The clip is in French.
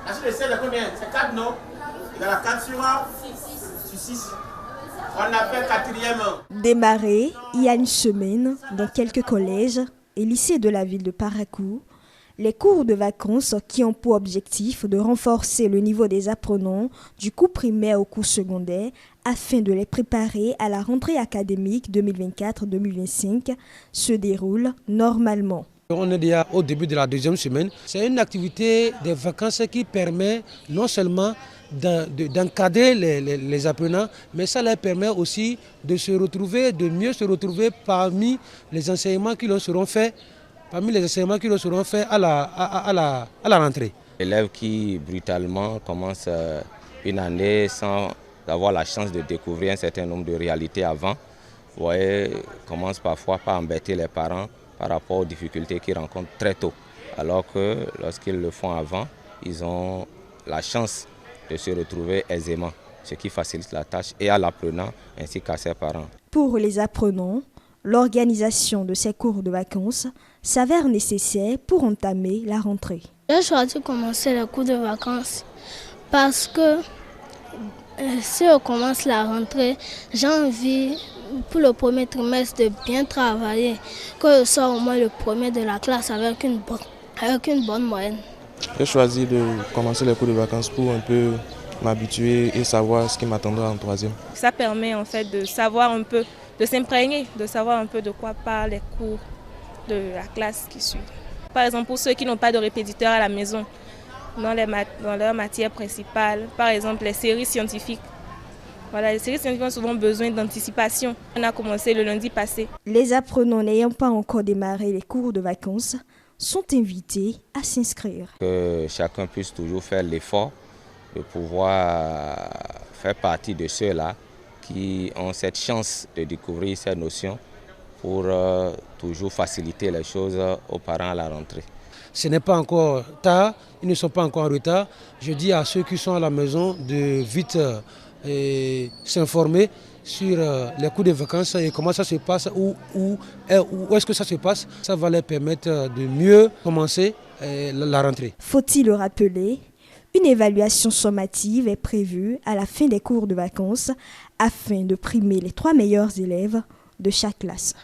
La suite de 16 est combien? C'est 4, non? Égal à 4 sur 6. On appelle quatrième. Démarré il y a une semaine dans quelques collèges et lycées de la ville de Parakou, les cours de vacances qui ont pour objectif de renforcer le niveau des apprenants du cours primaire au cours secondaire afin de les préparer à la rentrée académique 2024-2025 se déroulent normalement. On est déjà au début de la deuxième semaine. C'est une activité de vacances qui permet non seulement d'encadrer les apprenants, mais ça leur permet aussi de se retrouver, de mieux se retrouver parmi les enseignements qui leur seront faits, à la rentrée. L'élève qui brutalement commence une année sans avoir la chance de découvrir un certain nombre de réalités avant, vous voyez, commence parfois par embêter les parents par rapport aux difficultés qu'ils rencontrent très tôt. Alors que lorsqu'ils le font avant, ils ont la chance de se retrouver aisément, ce qui facilite la tâche et à l'apprenant ainsi qu'à ses parents. Pour les apprenants, l'organisation de ces cours de vacances s'avère nécessaire pour entamer la rentrée. J'ai choisi de commencer les cours de vacances parce que si on commence la rentrée, j'ai envie pour le premier trimestre de bien travailler, que je sois au moins le premier de la classe avec une bonne moyenne. J'ai choisi de commencer les cours de vacances pour un peu m'habituer et savoir ce qui m'attendra en troisième. Ça permet en fait de savoir un peu, de s'imprégner, de savoir un peu de quoi parlent les cours de la classe qui suit. Par exemple, pour ceux qui n'ont pas de répétiteur à la maison, dans leur matière principale, par exemple les séries scientifiques. Voilà, les séries scientifiques ont souvent besoin d'anticipation. On a commencé le lundi passé. Les apprenants n'ayant pas encore démarré les cours de vacances sont invités à s'inscrire. Que chacun puisse toujours faire l'effort de pouvoir faire partie de ceux-là qui ont cette chance de découvrir ces notions pour toujours faciliter les choses aux parents à la rentrée. Ce n'est pas encore tard, ils ne sont pas encore en retard. Je dis à ceux qui sont à la maison de vite s'informer sur les cours de vacances et comment ça se passe, où est-ce que ça se passe. Ça va leur permettre de mieux commencer la rentrée. Faut-il le rappeler? Une évaluation sommative est prévue à la fin des cours de vacances afin de primer les 3 meilleurs élèves de chaque classe.